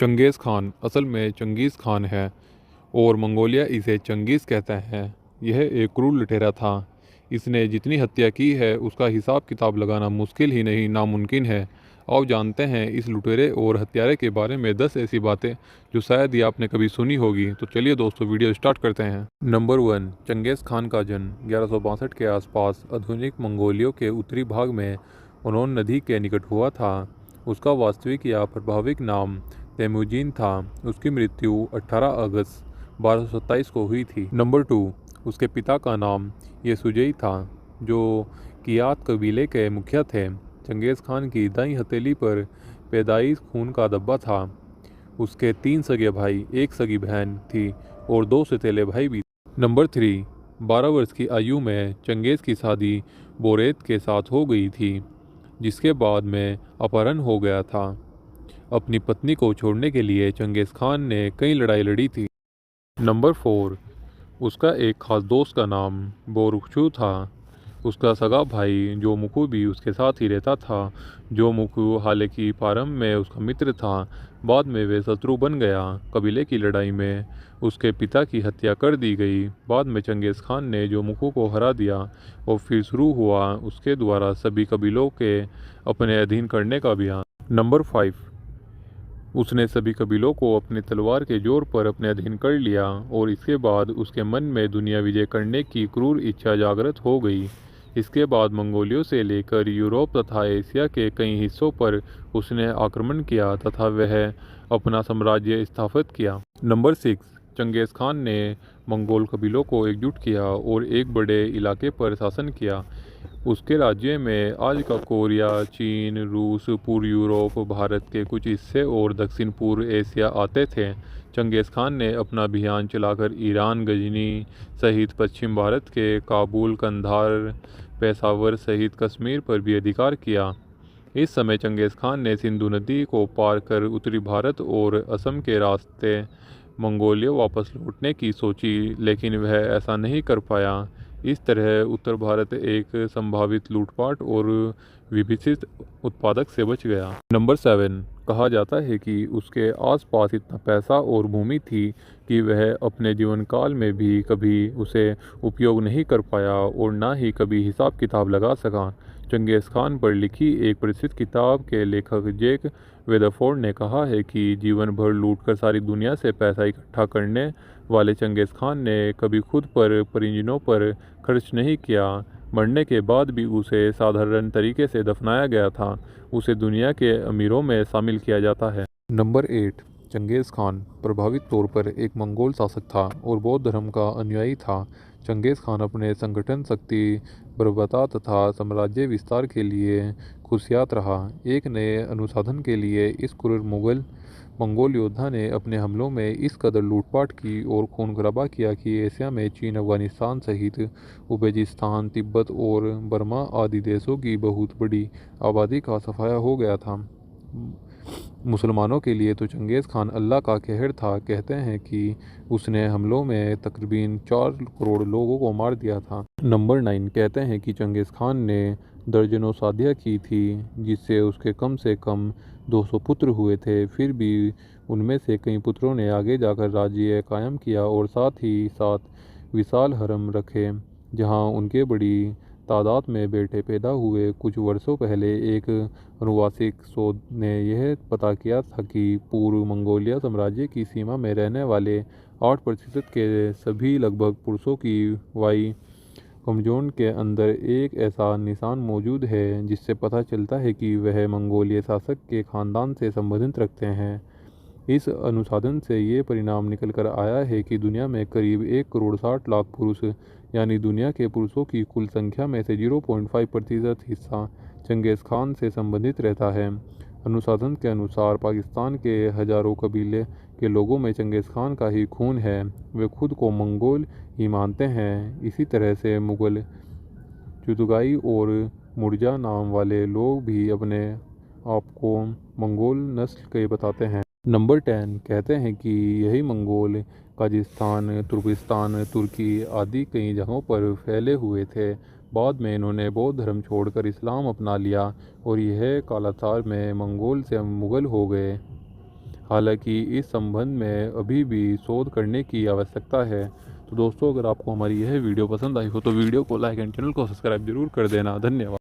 चंगेज़ खान असल में चंगीज़ खान है और मंगोलिया इसे चंगीज़ कहते हैं। यह एक क्रूर लुटेरा था। इसने जितनी हत्या की है उसका हिसाब किताब लगाना मुश्किल ही नहीं नामुमकिन है। आओ जानते हैं इस लुटेरे और हत्यारे के बारे में 10 ऐसी बातें जो शायद ही आपने कभी सुनी होगी। तो चलिए दोस्तों वीडियो स्टार्ट करते हैं। नंबर 1, चंगेज़ खान का जन्म 1162 के आसपास आधुनिक मंगोलिया के उत्तरी भाग में ओनोन नदी के निकट हुआ था। उसका वास्तविक या प्रभाविक नाम तेमुजीन था। उसकी मृत्यु 18 अगस्त 1227 को हुई थी। नंबर 2, उसके पिता का नाम येसुजेई था जो कियात कबीले के मुखिया थे। चंगेज़ खान की दाईं हथेली पर पैदाइश खून का धब्बा था। उसके 3 सगे भाई, एक सगी बहन थी और 2 सौतेले भाई भी। नंबर 3, 12 वर्ष की आयु में चंगेज़ की शादी बोरेत के साथ हो गई थी जिसके बाद में अपहरण हो गया था। अपनी पत्नी को छोड़ने के लिए चंगेज़ खान ने कई लड़ाई लड़ी थी। नंबर 4, उसका एक खास दोस्त का नाम बोरुक्षु था। उसका सगा भाई जोमुकु भी उसके साथ ही रहता था। जोमुकु हालांकि प्रारंभ में उसका मित्र था, बाद में वे शत्रु बन गया। कबीले की लड़ाई में उसके पिता की हत्या कर दी गई। बाद में चंगेज़ खान ने जोमुकु को हरा दिया और फिर शुरू हुआ उसके द्वारा सभी कबीलों के अपने अधीन करने का अभियान। नंबर 5, उसने सभी कबीलों को अपने तलवार के जोर पर अपने अधीन कर लिया और इसके बाद उसके मन में दुनिया विजय करने की क्रूर इच्छा जागृत हो गई। इसके बाद मंगोलियों से लेकर यूरोप तथा एशिया के कई हिस्सों पर उसने आक्रमण किया तथा वह अपना साम्राज्य स्थापित किया। नंबर 6, चंगेज़ खान ने मंगोल कबीलों को एकजुट किया और एक बड़े इलाके पर शासन किया। उसके राज्य में आज का कोरिया, चीन, रूस, पूर्व यूरोप, भारत के कुछ हिस्से और दक्षिण पूर्व एशिया आते थे। चंगेज़ खान ने अपना अभियान चलाकर ईरान, गजनी सहित पश्चिम भारत के काबुल, कंधार, पेशावर सहित कश्मीर पर भी अधिकार किया। इस समय चंगेज़ खान ने सिंधु नदी को पार कर उत्तरी भारत और असम के रास्ते मंगोलिया वापस लौटने की सोची, लेकिन वह ऐसा नहीं कर पाया। इस तरह उत्तर भारत एक संभावित लूटपाट और विभीषित उत्पादक से बच गया। नंबर 7, कहा जाता है कि उसके आसपास इतना पैसा और भूमि थी कि वह अपने जीवन काल में भी कभी उसे उपयोग नहीं कर पाया और ना ही कभी हिसाब किताब लगा सका। चंगेज़ खान पर लिखी एक प्रसिद्ध किताब के लेखक जैक वेदरफोर्ड ने कहा है कि जीवन भर लूटकर सारी दुनिया से पैसा इकट्ठा करने वाले चंगेज़ खान ने कभी खुद पर परिजनों पर खर्च नहीं किया। मरने के बाद भी उसे साधारण तरीके से दफनाया गया था। उसे दुनिया के अमीरों में शामिल किया जाता है। नंबर 8, चंगेज़ खान प्रभावित तौर पर एक मंगोल शासक था और बौद्ध धर्म का अनुयायी था। चंगेज़ खान अपने संगठन शक्ति, बर्बरता तथा साम्राज्य विस्तार के लिए खुशियात रहा। एक नए अनुसंधान के लिए इस क्रूर मंगोल योद्धा ने अपने हमलों में इस कदर लूटपाट की और खून खराबा किया कि एशिया में चीन, अफगानिस्तान सहित उज़्बेकिस्तान, तिब्बत और बर्मा आदि देशों की बहुत बड़ी आबादी का सफाया हो गया था। मुसलमानों के लिए तो चंगेज़ खान अल्लाह का कहर था। कहते हैं कि उसने हमलों में तकरीबन 4 करोड़ लोगों को मार दिया था। नंबर 9, कहते हैं कि चंगेज़ खान ने दर्जनों शादियाँ की थी जिससे उसके कम से कम 200 पुत्र हुए थे। फिर भी उनमें से कई पुत्रों ने आगे जाकर राज्य कायम किया और साथ ही साथ विशाल हरम रखे जहाँ उनके बड़ी तादाद में बेटे पैदा हुए। कुछ वर्षों पहले एक अनुवांशिक शोध ने यह पता किया था कि पूर्व मंगोलिया साम्राज्य की सीमा में रहने वाले 8% के सभी लगभग पुरुषों की वाई क्रोमोसोम के अंदर एक ऐसा निशान मौजूद है जिससे पता चलता है कि वह मंगोलिया शासक के खानदान से संबंधित रखते हैं। इस अनुसंधान से ये परिणाम निकल कर आया है कि दुनिया में करीब 1 करोड़ 60 लाख पुरुष यानी दुनिया के पुरुषों की कुल संख्या में से 0.5% हिस्सा चंगेज़ खान से संबंधित रहता है। अनुसंधान के अनुसार पाकिस्तान के हजारों कबीले के लोगों में चंगेज़ खान का ही खून है। वे खुद को मंगोल ही मानते हैं। इसी तरह से मुगल, चुगताई और मुर्जा नाम वाले लोग भी अपने आप को मंगोल नस्ल के बताते हैं। नंबर 10, कहते हैं कि यही मंगोल काजाकिस्तान, तुर्किस्तान, तुर्की आदि कई जगहों पर फैले हुए थे। बाद में इन्होंने बौद्ध धर्म छोड़कर इस्लाम अपना लिया और यह कालांतर में मंगोल से मुगल हो गए। हालांकि इस संबंध में अभी भी शोध करने की आवश्यकता है। तो दोस्तों, अगर आपको हमारी यह वीडियो पसंद आई हो तो वीडियो को लाइक एंड चैनल को सब्सक्राइब जरूर कर देना। धन्यवाद।